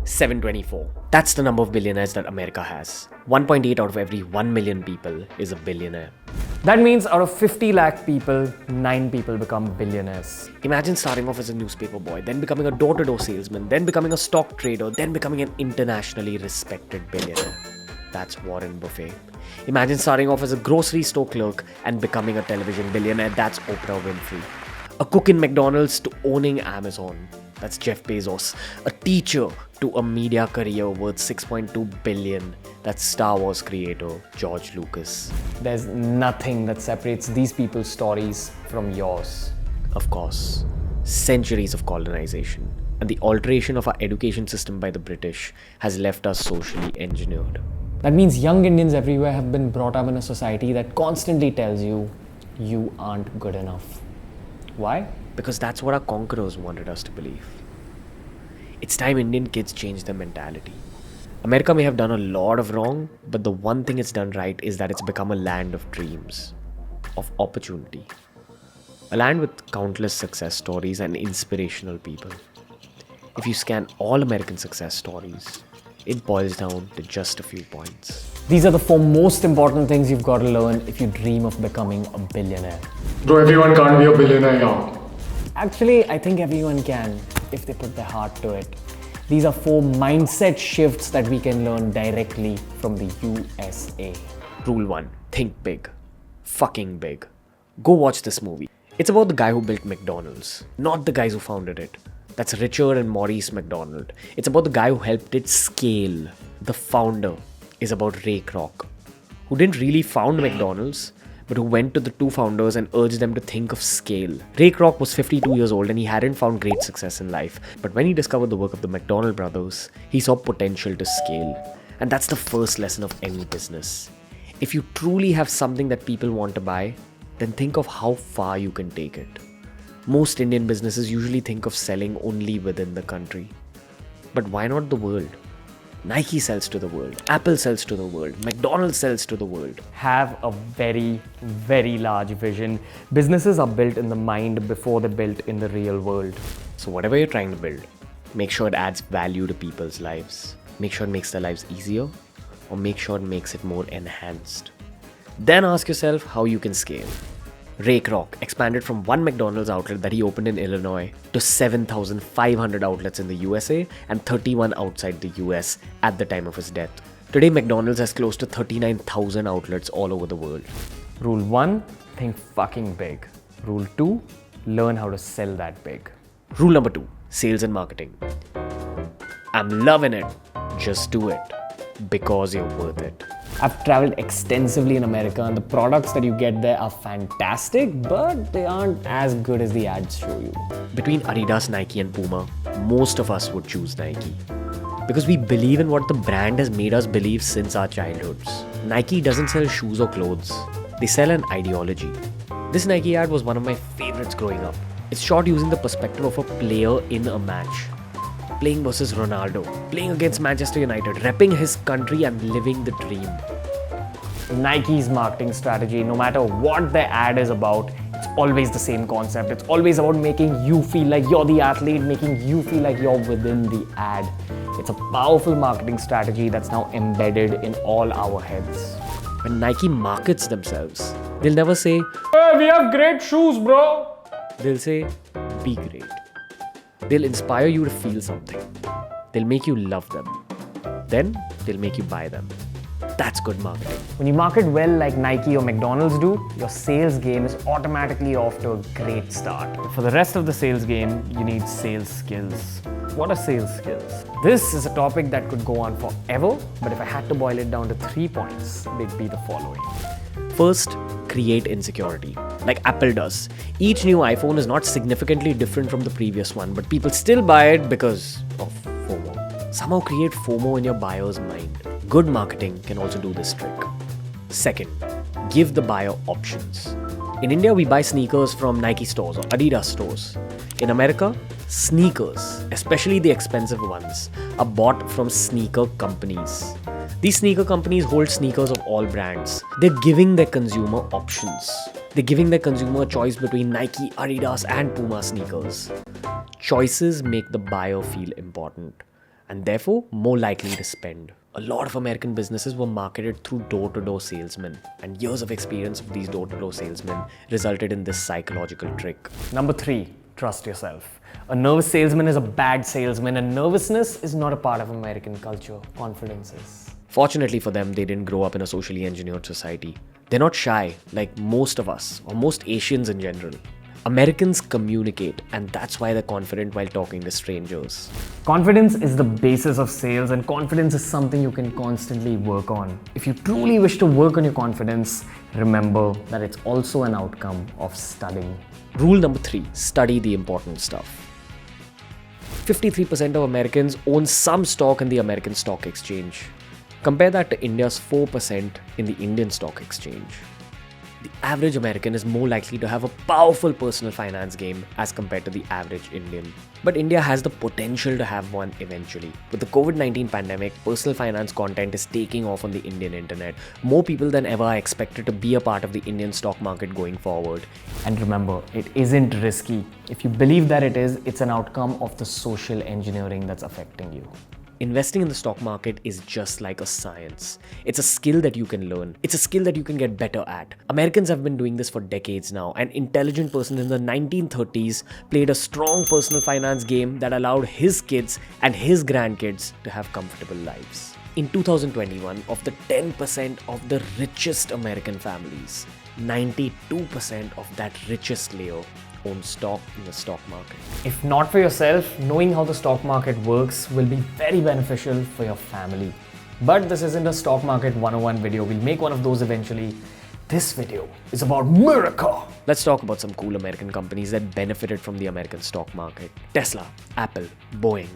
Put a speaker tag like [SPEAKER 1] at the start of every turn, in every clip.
[SPEAKER 1] 724. That's the number of billionaires that America has. 1.8 out of every 1 million people is a billionaire.
[SPEAKER 2] That means out of 50 lakh people, 9 people become billionaires.
[SPEAKER 1] Imagine starting off as a newspaper boy, then becoming a door-to-door salesman, then becoming a stock trader, then becoming an internationally respected billionaire. That's Warren Buffett. Imagine starting off as a grocery store clerk and becoming a television billionaire. That's Oprah Winfrey. A cook in McDonald's to owning Amazon. That's Jeff Bezos. A teacher to a media career worth $6.2 billion. That's Star Wars creator George Lucas.
[SPEAKER 2] There's nothing that separates these people's stories from yours.
[SPEAKER 1] Of course, centuries of colonization and the alteration of our education system by the British has left us socially engineered.
[SPEAKER 2] That means young Indians everywhere have been brought up in a society that constantly tells you, you aren't good enough. Why?
[SPEAKER 1] Because that's what our conquerors wanted us to believe. It's time Indian kids change their mentality. America may have done a lot of wrong, but the one thing it's done right is that it's become a land of dreams, of opportunity. A land with countless success stories and inspirational people. If you scan all American success stories, it boils down to just a few points.
[SPEAKER 2] These are the 4 most important things you've got to learn if you dream of becoming a billionaire.
[SPEAKER 3] Bro, everyone can't be a billionaire here.
[SPEAKER 2] Actually, I think everyone can if they put their heart to it. These are 4 mindset shifts that we can learn directly from the USA.
[SPEAKER 1] Rule 1. Think big. Fucking big. Go watch this movie. It's about the guy who built McDonald's, not the guys who founded it. That's Richard and Maurice McDonald. It's about the guy who helped it scale. The founder is about Ray Kroc, who didn't really found McDonald's, but who went to the 2 founders and urged them to think of scale. Ray Kroc was 52 years old and he hadn't found great success in life, but when he discovered the work of the McDonald brothers, he saw potential to scale. And that's the first lesson of any business. If you truly have something that people want to buy, then think of how far you can take it. Most Indian businesses usually think of selling only within the country. But why not the world? Nike sells to the world, Apple sells to the world, McDonald's sells to the world.
[SPEAKER 2] Have a very, very large vision. Businesses are built in the mind before they're built in the real world.
[SPEAKER 1] So whatever you're trying to build, make sure it adds value to people's lives. Make sure it makes their lives easier, or make sure it makes it more enhanced. Then ask yourself how you can scale. Ray Kroc expanded from 1 McDonald's outlet that he opened in Illinois to 7,500 outlets in the USA and 31 outside the US at the time of his death. Today, McDonald's has close to 39,000 outlets all over the world.
[SPEAKER 2] Rule 1, think fucking big. Rule 2, learn how to sell that big.
[SPEAKER 1] Rule number 2, sales and marketing. I'm loving it. Just do it. Because you're worth it.
[SPEAKER 2] I've traveled extensively in America and the products that you get there are fantastic, but they aren't as good as the ads show you.
[SPEAKER 1] Between Adidas, Nike and Puma, most of us would choose Nike. Because we believe in what the brand has made us believe since our childhoods. Nike doesn't sell shoes or clothes. They sell an ideology. This Nike ad was one of my favorites growing up. It's shot using the perspective of a player in a match. Playing versus Ronaldo, playing against Manchester United, repping his country and living the dream.
[SPEAKER 2] Nike's marketing strategy, no matter what the ad is about, it's always the same concept. It's always about making you feel like you're the athlete, making you feel like you're within the ad. It's a powerful marketing strategy that's now embedded in all our heads.
[SPEAKER 1] When Nike markets themselves, they'll never say,
[SPEAKER 2] "Hey, we have great shoes, bro."
[SPEAKER 1] They'll say, be great. They'll inspire you to feel something. They'll make you love them. Then they'll make you buy them. That's good marketing.
[SPEAKER 2] When you market well like Nike or McDonald's do, your sales game is automatically off to a great start. For the rest of the sales game, you need sales skills. What are sales skills? This is a topic that could go on forever, but if I had to boil it down to 3 points, they'd be the following.
[SPEAKER 1] First, create insecurity, like Apple does. Each new iPhone is not significantly different from the previous one, but people still buy it because of FOMO. Somehow create FOMO in your buyer's mind. Good marketing can also do this trick. Second, give the buyer options. In India, we buy sneakers from Nike stores or Adidas stores. In America, sneakers, especially the expensive ones, are bought from sneaker companies. These sneaker companies hold sneakers of all brands. They're giving their consumer options. They're giving their consumer a choice between Nike, Adidas and Puma sneakers. Choices make the buyer feel important. and therefore more likely to spend. A lot of American businesses were marketed through door-to-door salesmen, and years of experience of these door-to-door salesmen resulted in this psychological trick.
[SPEAKER 2] Number 3, trust yourself. A nervous salesman is a bad salesman, and nervousness is not a part of American culture. Confidence is.
[SPEAKER 1] Fortunately for them, they didn't grow up in a socially engineered society. They're not shy like most of us, or most Asians in general. Americans communicate, and that's why they're confident while talking to strangers.
[SPEAKER 2] Confidence is the basis of sales, and confidence is something you can constantly work on. If you truly wish to work on your confidence, remember that it's also an outcome of studying.
[SPEAKER 1] Rule number 3, study the important stuff. 53% of Americans own some stock in the American stock exchange. Compare that to India's 4% in the Indian stock exchange. The average American is more likely to have a powerful personal finance game as compared to the average Indian. But India has the potential to have one eventually. With the COVID-19 pandemic, personal finance content is taking off on the Indian internet. More people than ever are expected to be a part of the Indian stock market going forward.
[SPEAKER 2] And remember, it isn't risky. If you believe that it is, it's an outcome of the social engineering that's affecting you.
[SPEAKER 1] Investing in the stock market is just like a science. It's a skill that you can learn. It's a skill that you can get better at. Americans have been doing this for decades now. An intelligent person in the 1930s played a strong personal finance game that allowed his kids and his grandkids to have comfortable lives. In 2021, of the 10% of the richest American families, 92% of that richest layer own stock in the stock market.
[SPEAKER 2] If not for yourself, knowing how the stock market works will be very beneficial for your family. But this isn't a stock market 101 video. We'll make one of those eventually. This video is about America.
[SPEAKER 1] Let's talk about some cool American companies that benefited from the American stock market. Tesla, Apple, Boeing.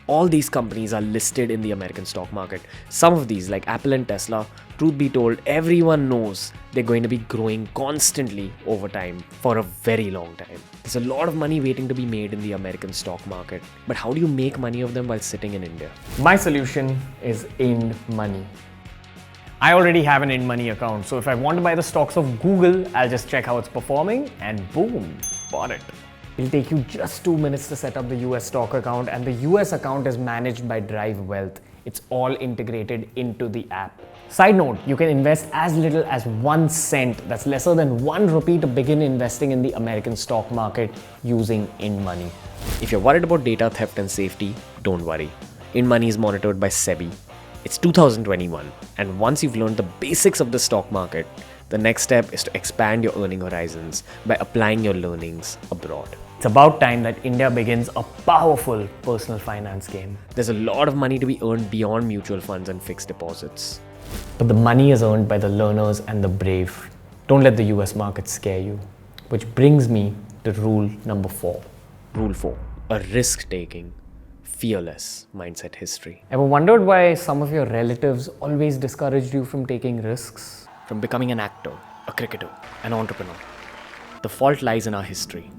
[SPEAKER 1] All these companies are listed in the American stock market. Some of these, like Apple and Tesla, truth be told, everyone knows they're going to be growing constantly over time for a very long time. There's a lot of money waiting to be made in the American stock market. But how do you make money of them while sitting in India?
[SPEAKER 2] My solution is INDmoney. I already have an INDmoney account, so if I want to buy the stocks of Google, I'll just check how it's performing and boom, bought it. It'll take you just 2 minutes to set up the US stock account, and the US account is managed by Drive Wealth. It's all integrated into the app. Side note, you can invest as little as 1 cent, that's lesser than 1 rupee, to begin investing in the American stock market using INDmoney.
[SPEAKER 1] If you're worried about data theft and safety, don't worry. INDmoney is monitored by SEBI. It's 2021, and once you've learned the basics of the stock market, the next step is to expand your earning horizons by applying your learnings abroad.
[SPEAKER 2] It's about time that India begins a powerful personal finance game.
[SPEAKER 1] There's a lot of money to be earned beyond mutual funds and fixed deposits.
[SPEAKER 2] But the money is earned by the learners and the brave. Don't let the US market scare you. Which brings me to rule number 4.
[SPEAKER 1] Rule 4. A risk-taking, fearless mindset history.
[SPEAKER 2] Ever wondered why some of your relatives always discouraged you from taking risks?
[SPEAKER 1] From becoming an actor, a cricketer, an entrepreneur. The fault lies in our history.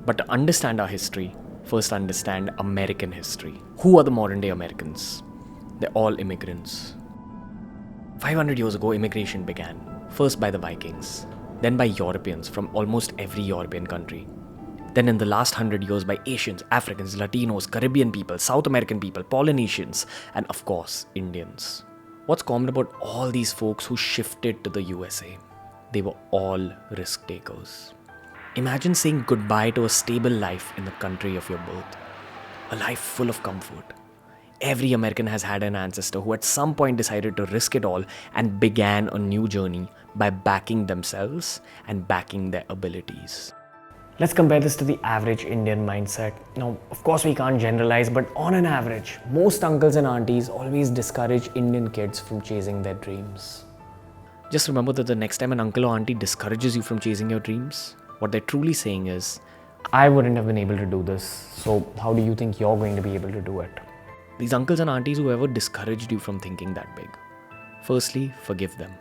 [SPEAKER 1] But to understand our history, first understand American history. Who are the modern day Americans? They're all immigrants. 500 years ago, immigration began. First by the Vikings, then by Europeans from almost every European country. Then in the last 100 years by Asians, Africans, Latinos, Caribbean people, South American people, Polynesians, and of course, Indians. What's common about all these folks who shifted to the USA? They were all risk takers. Imagine saying goodbye to a stable life in the country of your birth. A life full of comfort. Every American has had an ancestor who at some point decided to risk it all and began a new journey by backing themselves and backing their abilities.
[SPEAKER 2] Let's compare this to the average Indian mindset. Now, of course we can't generalize, but on an average, most uncles and aunties always discourage Indian kids from chasing their dreams.
[SPEAKER 1] Just remember that the next time an uncle or auntie discourages you from chasing your dreams, what they're truly saying is,
[SPEAKER 2] I wouldn't have been able to do this, so how do you think you're going to be able to do it?
[SPEAKER 1] these uncles and aunties who ever discouraged you from thinking that big. Firstly, forgive them.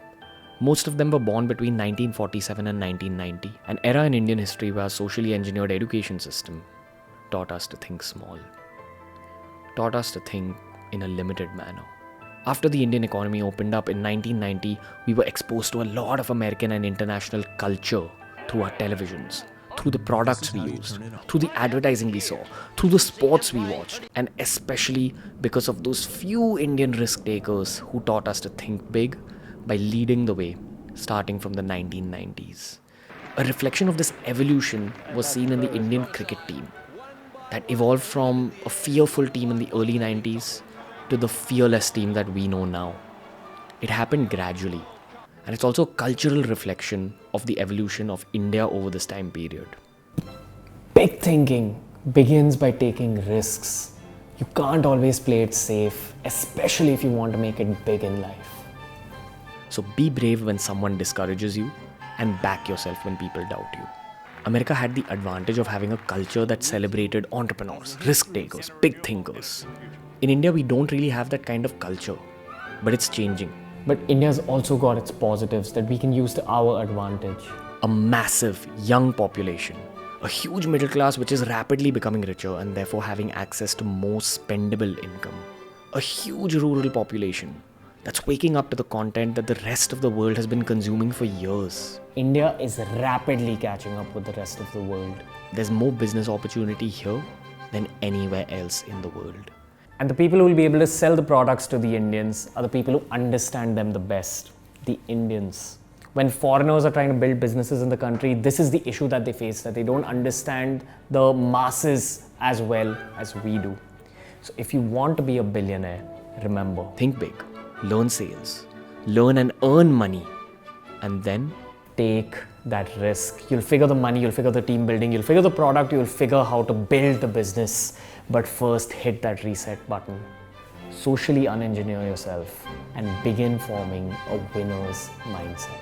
[SPEAKER 1] Most of them were born between 1947 and 1990, an era in Indian history where our socially engineered education system taught us to think small, taught us to think in a limited manner. After the Indian economy opened up in 1990, we were exposed to a lot of American and international culture through our televisions, through the products we used, through the advertising we saw, through the sports we watched, and especially because of those few Indian risk takers who taught us to think big by leading the way, starting from the 1990s. A reflection of this evolution was seen in the Indian cricket team that evolved from a fearful team in the early 90s to the fearless team that we know now. It happened gradually, and it's also a cultural reflection of the evolution of India over this time period.
[SPEAKER 2] Big thinking begins by taking risks. You can't always play it safe, especially if you want to make it big in life.
[SPEAKER 1] So be brave when someone discourages you and back yourself when people doubt you. America had the advantage of having a culture that celebrated entrepreneurs, risk takers, big thinkers. In India, we don't really have that kind of culture, but it's changing.
[SPEAKER 2] But India's also got its positives that we can use to our advantage.
[SPEAKER 1] A massive young population, a huge middle class which is rapidly becoming richer and therefore having access to more spendable income, a huge rural population that's waking up to the content that the rest of the world has been consuming for years.
[SPEAKER 2] India is rapidly catching up with the rest of the world.
[SPEAKER 1] There's more business opportunity here than anywhere else in the world.
[SPEAKER 2] And the people who will be able to sell the products to the Indians are the people who understand them the best, the Indians. When foreigners are trying to build businesses in the country, this is the issue that they face, that they don't understand the masses as well as we do. So if you want to be a billionaire, remember,
[SPEAKER 1] Think big, learn sales, learn and earn money, and then
[SPEAKER 2] take that risk. You'll figure the money, you'll figure the team building, you'll figure the product, you'll figure how to build the business. But first, hit that reset button. Socially unengineer yourself and begin forming a winner's mindset.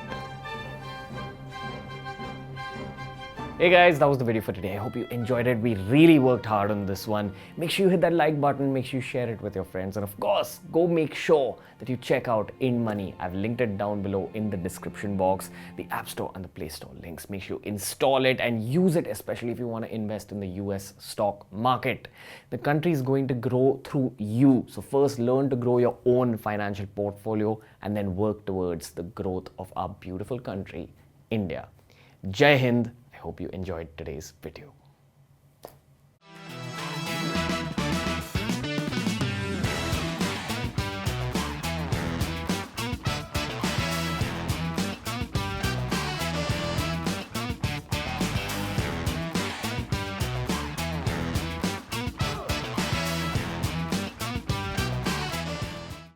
[SPEAKER 2] Hey guys, that was the video for today. I hope you enjoyed it. We really worked hard on this one. Make sure you hit that like button, make sure you share it with your friends, and of course, go make sure that you check out INDmoney. I've linked it down below in the description box, the App Store and the Play Store links. Make sure you install it and use it, especially if you want to invest in the US stock market. The country is going to grow through you. So first, learn to grow your own financial portfolio and then work towards the growth of our beautiful country, India. Jai Hind. I hope you enjoyed today's video.